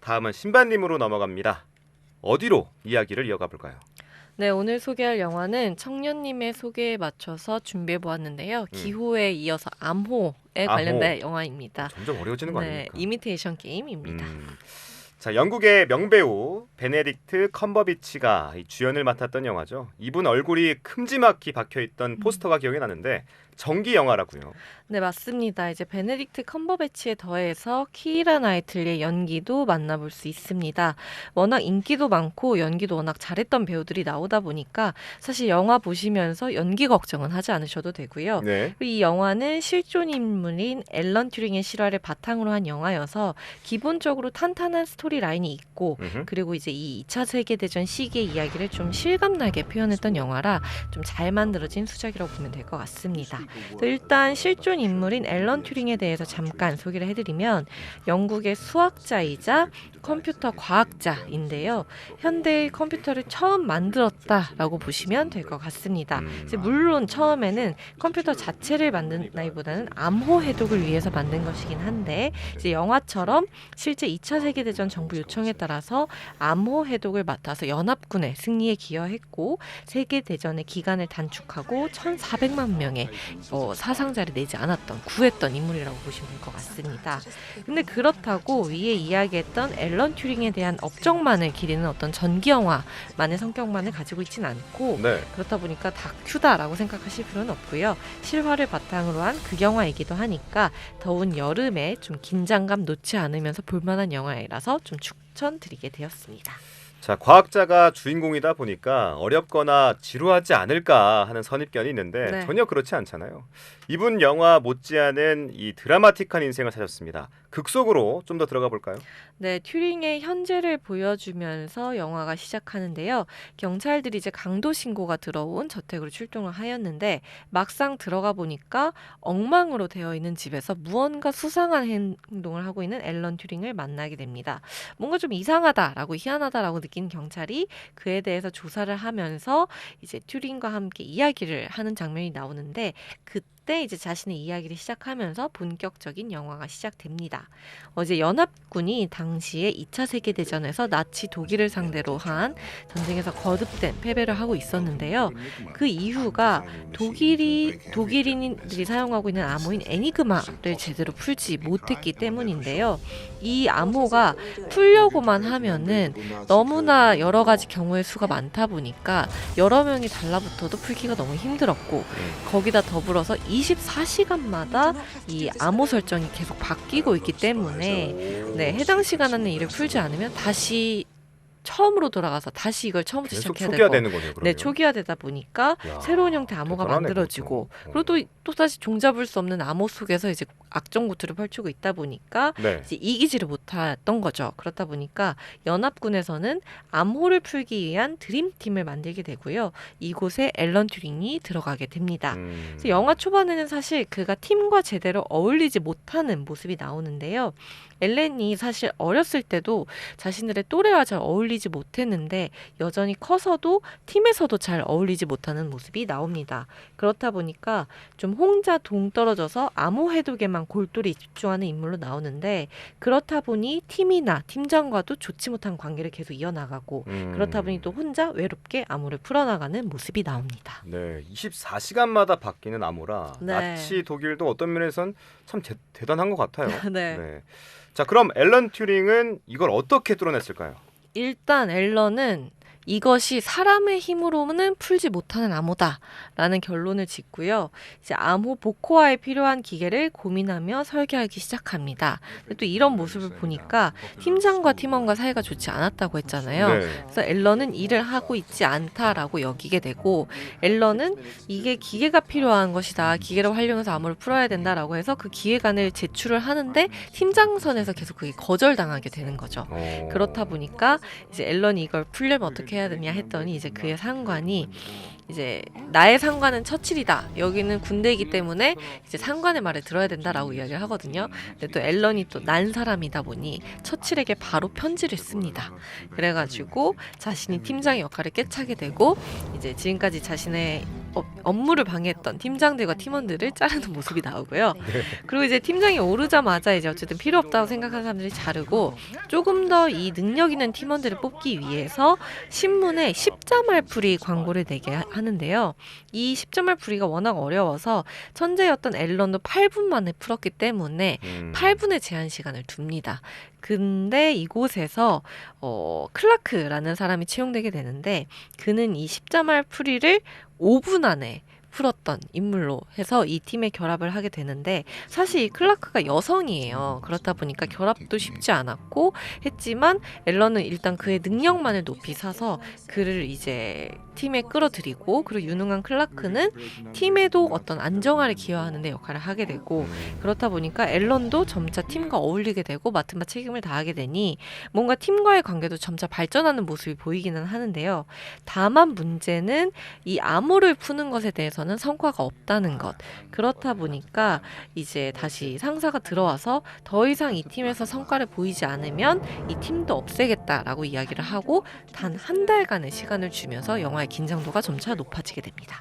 다음은 신반님으로 넘어갑니다. 어디로 이야기를 이어가 볼까요? 네, 오늘 소개할 영화는 청년님의 소개에 맞춰서 준비해 보았는데요. 기호에 이어서 암호에 관련된 영화입니다. 점점 어려워지는 거 네, 아닙니까? 이미테이션 게임입니다. 자, 영국의 명배우 베네딕트 컴버비치가 이 주연을 맡았던 영화죠. 이분 얼굴이 큼지막히 박혀있던 포스터가 기억이 나는데 정기 영화라고요. 네, 맞습니다. 이제 베네딕트 컴버배치에 더해서 키이라 나이틀리의 연기도 만나볼 수 있습니다. 워낙 인기도 많고 연기도 워낙 잘했던 배우들이 나오다 보니까 사실 영화 보시면서 연기 걱정은 하지 않으셔도 되고요. 네. 이 영화는 실존 인물인 앨런 튜링의 실화를 바탕으로 한 영화여서 기본적으로 탄탄한 스토리 라인이 있고 그리고 이제 이 2차 세계대전 시기의 이야기를 좀 실감나게 표현했던 영화라 좀 잘 만들어진 수작이라고 보면 될 것 같습니다. 일단 실존 인물인 앨런 튜링에 대해서 잠깐 소개를 해드리면 영국의 수학자이자 컴퓨터 과학자인데요. 현대의 컴퓨터를 처음 만들었다라고 보시면 될 것 같습니다. 이제 물론 처음에는 컴퓨터 자체를 만든다기보다는 암호 해독을 위해서 만든 것이긴 한데 이제 영화처럼 실제 2차 세계대전 정부 요청에 따라서 암호 해독을 맡아서 연합군의 승리에 기여했고 세계대전의 기간을 단축하고 1,400만 명의 사상자를 내지 않았던 구했던 인물이라고 보시면 될 것 같습니다. 근데 그렇다고 위에 이야기했던 앨런 튜링에 대한 업적만을 기리는 어떤 전기 영화만의 성격만을 가지고 있진 않고 그렇다 보니까 다큐다라고 생각하실 필요는 없고요. 실화를 바탕으로 한 극영화이기도 하니까 더운 여름에 좀 긴장감 놓지 않으면서 볼만한 영화이라서 좀 추천드리게 되었습니다. 자, 과학자가 주인공이다 보니까 어렵거나 지루하지 않을까 하는 선입견이 있는데 전혀 그렇지 않잖아요. 이분 영화 못지않은 이 드라마틱한 인생을 사셨습니다. 극 속으로 좀 더 들어가 볼까요? 네, 튜링의 현재를 보여주면서 영화가 시작하는데요. 경찰들이 이제 강도 신고가 들어온 저택으로 출동을 하였는데 막상 들어가 보니까 엉망으로 되어 있는 집에서 무언가 수상한 행동을 하고 있는 앨런 튜링을 만나게 됩니다. 뭔가 좀 이상하다라고 희한하다라고 느낀 경찰이 그에 대해서 조사를 하면서 이제 튜링과 함께 이야기를 하는 장면이 나오는데 그때 이제 자신의 이야기를 시작하면서 본격적인 영화가 시작됩니다. 이제 연합군이 당시에 2차 세계대전에서 나치 독일을 상대로 한 전쟁에서 거듭된 패배를 하고 있었는데요. 그 이유가 독일인들이 사용하고 있는 암호인 에니그마를 제대로 풀지 못했기 때문인데요. 이 암호가 풀려고만 하면은 너무나 여러 가지 경우의 수가 많다 보니까 여러 명이 달라붙어도 풀기가 너무 힘들었고 거기다 더불어서 24시간마다 이 암호 설정이 계속 바뀌고 있기 때문에 해당 시간 안에 이를 풀지 않으면 다시 처음으로 돌아가서 다시 이걸 처음부터 시작해야 되고 되는 거네요. 그러면. 초기화되다 보니까 새로운 형태 암호가 만들어지고 그리고 또 다시 종잡을 수 없는 암호 속에서 이제 악정구투를 펼치고 있다 보니까 이제 이기지를 못했던 거죠. 그렇다 보니까 연합군에서는 암호를 풀기 위한 드림팀을 만들게 되고요. 이곳에 앨런 튜링이 들어가게 됩니다. 그래서 영화 초반에는 사실 그가 팀과 제대로 어울리지 못하는 모습이 나오는데요. 앨런이 사실 어렸을 때도 자신들의 또래와 잘 어울리지 못했는데 여전히 커서도 팀에서도 잘 어울리지 못하는 모습이 나옵니다. 그렇다 보니까 좀 혼자 동떨어져서 암호 해독에만 골똘히 집중하는 인물로 나오는데 그렇다 보니 팀이나 팀장과도 좋지 못한 관계를 계속 이어나가고 그렇다 보니 또 혼자 외롭게 암호를 풀어나가는 모습이 나옵니다. 네, 24시간마다 바뀌는 암호라 나치 독일도 어떤 면에선 참 대단한 것 같아요. 네. 자, 그럼 앨런 튜링은 이걸 어떻게 뚫어냈을까요? 일단 앨런은 이것이 사람의 힘으로는 풀지 못하는 암호다라는 결론을 짓고요. 이제 암호 복호화에 필요한 기계를 고민하며 설계하기 시작합니다. 근데 또 이런 모습을 보니까 팀장과 팀원과 사이가 좋지 않았다고 했잖아요. 그래서 앨런은 일을 하고 있지 않다라고 여기게 되고 앨런은 이게 기계가 필요한 것이다. 기계를 활용해서 암호를 풀어야 된다라고 해서 그 기획안을 제출을 하는데 팀장선에서 계속 그게 거절당하게 되는 거죠. 그렇다 보니까 이제 앨런이 이걸 풀려면 어떻게 해야 되냐 했더니 이제 그의 상관이 이제 나의 상관은 처칠이다. 여기는 군대이기 때문에 이제 상관의 말을 들어야 된다라고 이야기를 하거든요. 근데 또 앨런이 또 난 사람이다 보니 처칠에게 바로 편지를 씁니다. 그래가지고 자신이 팀장의 역할을 깨차게 되고 이제 지금까지 자신의 업무를 방해했던 팀장들과 팀원들을 자르는 모습이 나오고요. 그리고 이제 팀장이 오르자마자 이제 어쨌든 필요 없다고 생각하는 사람들이 자르고 조금 더 이 능력 있는 팀원들을 뽑기 위해서 신문에 십자말풀이 광고를 내게 하는데요. 이 십자말풀이가 워낙 어려워서 천재였던 앨런도 8분 만에 풀었기 때문에 8분의 제한 시간을 둡니다. 근데 이곳에서 클라크라는 사람이 채용되게 되는데 그는 이 십자말풀이를 5분 안에 풀었던 인물로 해서 이 팀에 결합을 하게 되는데 사실 이 클라크가 여성이에요. 그렇다 보니까 결합도 쉽지 않았고 했지만 앨런은 일단 그의 능력만을 높이 사서 그를 이제 팀에 끌어들이고 그리고 유능한 클라크는 팀에도 어떤 안정화를 기여하는 데 역할을 하게 되고 그렇다 보니까 앨런도 점차 팀과 어울리게 되고 맡은 바 책임을 다하게 되니 뭔가 팀과의 관계도 점차 발전하는 모습이 보이기는 하는데요. 다만 문제는 이 암호를 푸는 것에 대해서는 성과가 없다는 것. 그렇다 보니까 이제 다시 상사가 들어와서 더 이상 이 팀에서 성과를 보이지 않으면 이 팀도 없애겠다라고 이야기를 하고 단 한 달간의 시간을 주면서 영화의 긴장도가 점차 높아지게 됩니다.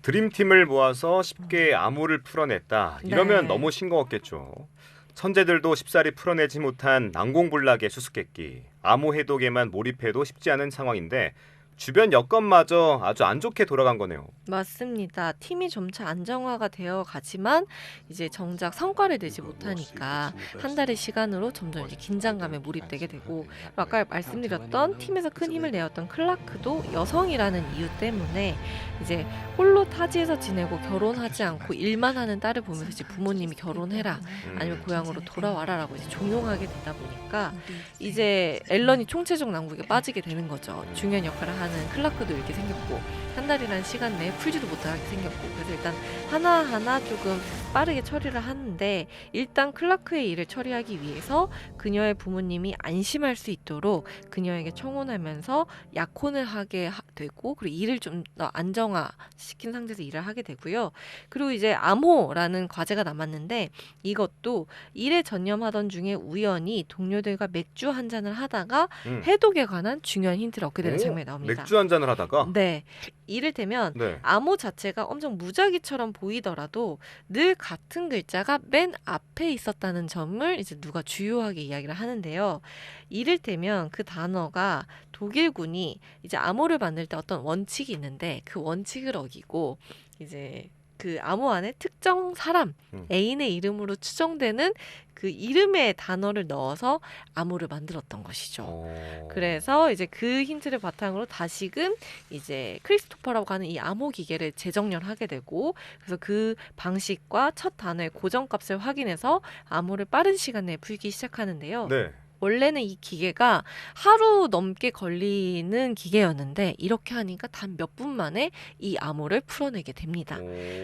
드림팀을 모아서 쉽게 암호를 풀어냈다. 이러면 네. 너무 싱거웠겠죠. 천재들도 쉽사리 풀어내지 못한 난공불락의 수수께끼. 암호 해독에만 몰입해도 쉽지 않은 상황인데 주변 여건마저 아주 안 좋게 돌아간 거네요. 맞습니다. 팀이 점차 안정화가 되어 가지만 이제 정작 성과를 내지 못하니까 한 달의 시간으로 점점 이제 긴장감에 몰입되게 되고 아까 말씀드렸던 팀에서 큰 힘을 내었던 클라크도 여성이라는 이유 때문에 이제 홀로 타지에서 지내고 결혼하지 않고 일만 하는 딸을 보면서 이제 부모님이 결혼해라 아니면 고향으로 돌아와라라고 이제 종용하게 되다 보니까 이제 앨런이 총체적 난국에 빠지게 되는 거죠. 중요한 역할을 하는 클라크도 이렇게 생겼고 한 달이라는 시간 내에 풀지도 못하게 생겼고 그래서 일단 하나하나 조금 빠르게 처리를 하는데 일단 클라크의 일을 처리하기 위해서 그녀의 부모님이 안심할 수 있도록 그녀에게 청혼하면서 약혼을 하게 되고 그리고 일을 좀 더 안정화시킨 상태에서 일을 하게 되고요. 그리고 이제 암호라는 과제가 남았는데 이것도 일에 전념하던 중에 우연히 동료들과 맥주 한 잔을 하다가 해독에 관한 중요한 힌트를 얻게 되는 장면이 나옵니다. 맥주 한 잔을 하다가? 네. 이를테면 네. 암호 자체가 엄청 무작위처럼 보이더라도 늘 같은 글자가 맨 앞에 있었다는 점을 이제 누가 주요하게 이야기를 하는데요. 이를테면 그 단어가 독일군이 이제 암호를 만들 때 어떤 원칙이 있는데 그 원칙을 어기고 이제 그 암호 안에 특정 사람 애인의 이름으로 추정되는 그 이름의 단어를 넣어서 암호를 만들었던 것이죠. 그래서 이제 그 힌트를 바탕으로 다시금 이제 크리스토퍼라고 하는 이 암호 기계를 재정렬하게 되고 그래서 그 방식과 첫 단어의 고정값을 확인해서 암호를 빠른 시간 내에 풀기 시작하는데요. 네. 원래는 이 기계가 하루 넘게 걸리는 기계였는데 이렇게 하니까 단 몇 분 만에 이 암호를 풀어내게 됩니다.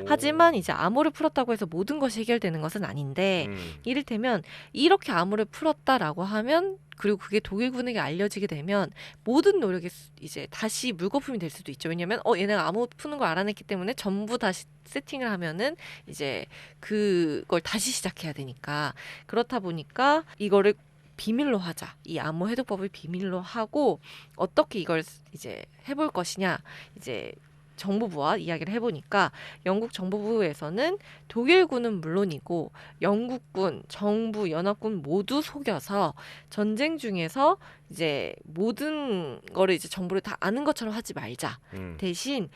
하지만 이제 암호를 풀었다고 해서 모든 것이 해결되는 것은 아닌데 이를테면 이렇게 암호를 풀었다라고 하면 그리고 그게 독일군에게 알려지게 되면 모든 노력이 이제 다시 물거품이 될 수도 있죠. 왜냐하면 얘네가 암호 푸는 걸 알아냈기 때문에 전부 다시 세팅을 하면은 이제 그걸 다시 시작해야 되니까 그렇다 보니까 이거를 비밀로 하자. 이 암호 해독법을 비밀로 하고 어떻게 이걸 이제 해볼 것이냐. 이제 정보부와 이야기를 해보니까 영국 정보부에서는 독일군은 물론이고 영국군, 정부, 연합군 모두 속여서 전쟁 중에서 이제 모든 거를 이제 정보를 다 아는 것처럼 하지 말자. 대신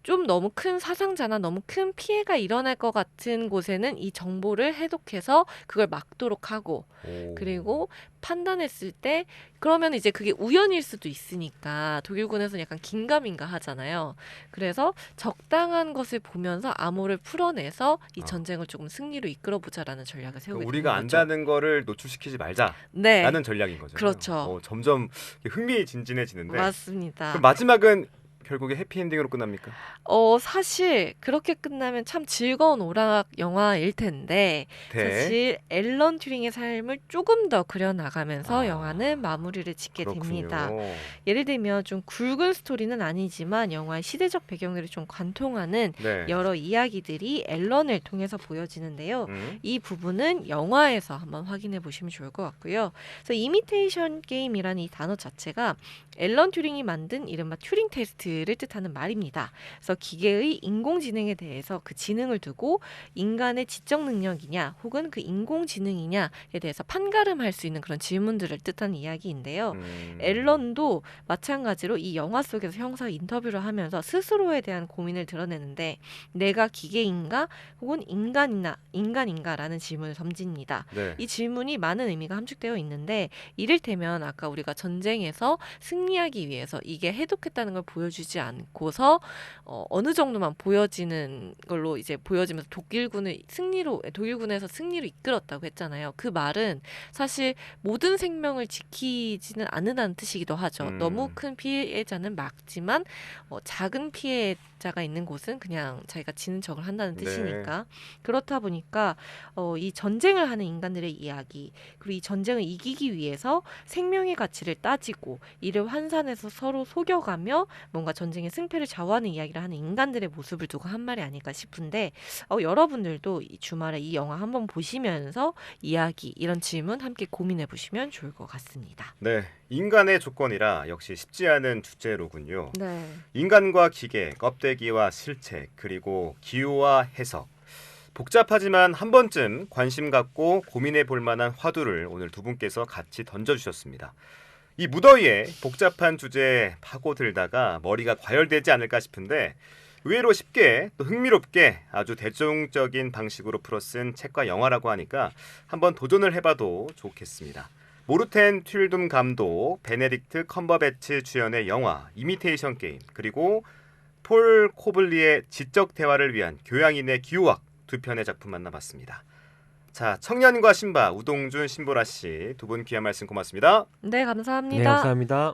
좀 너무 큰 사상자나 너무 큰 피해가 일어날 것 같은 곳에는 이 정보를 해독해서 그걸 막도록 하고 그리고 판단했을 때 그러면 이제 그게 우연일 수도 있으니까 독일군에서는 약간 긴가민가 하잖아요. 그래서 적당한 것을 보면서 암호를 풀어내서 이 전쟁을 조금 승리로 이끌어보자라는 전략을 세우게 된 우리가 거죠. 안다는 거를 노출시키지 말자라는 네. 전략인 거죠. 그렇죠. 점점 흥미진진해지는데. 맞습니다. 그럼 마지막은 결국에 해피엔딩으로 끝납니까? 사실 그렇게 끝나면 참 즐거운 오락 영화일 텐데 사실 앨런 튜링의 삶을 조금 더 그려나가면서 영화는 마무리를 짓게 됩니다. 예를 들면 좀 굵은 스토리는 아니지만 영화의 시대적 배경들이 좀 관통하는 여러 이야기들이 앨런을 통해서 보여지는데요. 이 부분은 영화에서 한번 확인해 보시면 좋을 것 같고요. 그래서 이미테이션 게임이라는 이 단어 자체가 앨런 튜링이 만든 이른바 튜링 테스트 기계를 뜻하는 말입니다. 그래서 기계의 인공지능에 대해서 그 지능을 두고 인간의 지적 능력이냐 혹은 그 인공지능이냐에 대해서 판가름할 수 있는 그런 질문들을 뜻하는 이야기인데요. 앨런도 마찬가지로 이 영화 속에서 형사 인터뷰를 하면서 스스로에 대한 고민을 드러내는데 내가 기계인가 혹은 인간인가라는 질문을 던집니다. 네. 이 질문이 많은 의미가 함축되어 있는데 이를테면 아까 우리가 전쟁에서 승리하기 위해서 이게 해독했다는 걸 보여주지 않고서 어느 정도만 보여지는 걸로 이제 보여지면서 독일군에서 승리로 이끌었다고 했잖아요. 그 말은 사실 모든 생명을 지키지는 않는다는 뜻이기도 하죠. 너무 큰 피해자는 막지만 작은 피해자가 있는 곳은 그냥 자기가 지는 척을 한다는 뜻이니까 그렇다 보니까 이 전쟁을 하는 인간들의 이야기 그리고 이 전쟁을 이기기 위해서 생명의 가치를 따지고 이를 환산해서 서로 속여가며 뭔가 전쟁의 승패를 좌우하는 이야기를 하는 인간들의 모습을 두고 한 말이 아닐까 싶은데 여러분들도 이 주말에 이 영화 한번 보시면서 이야기 이런 질문 함께 고민해 보시면 좋을 것 같습니다. 네, 인간의 조건이라 역시 쉽지 않은 주제로군요. 네. 인간과 기계, 껍데기와 실체, 그리고 기호와 해석. 복잡하지만 한 번쯤 관심 갖고 고민해 볼 만한 화두를 오늘 두 분께서 같이 던져주셨습니다. 이 무더위에 복잡한 주제에 파고들다가 머리가 과열되지 않을까 싶은데 의외로 쉽게 또 흥미롭게 아주 대중적인 방식으로 풀어쓴 책과 영화라고 하니까 한번 도전을 해봐도 좋겠습니다. 모르텐 튠둠 감독, 베네딕트 컴버배치 주연의 영화 이미테이션 게임, 그리고 폴 코블리의 지적 대화를 위한 교양인의 기호학 두 편의 작품 만나봤습니다. 자, 청년과 신바 우동준, 신보라 씨 두 분 귀한 말씀 고맙습니다. 네, 감사합니다. 네, 감사합니다.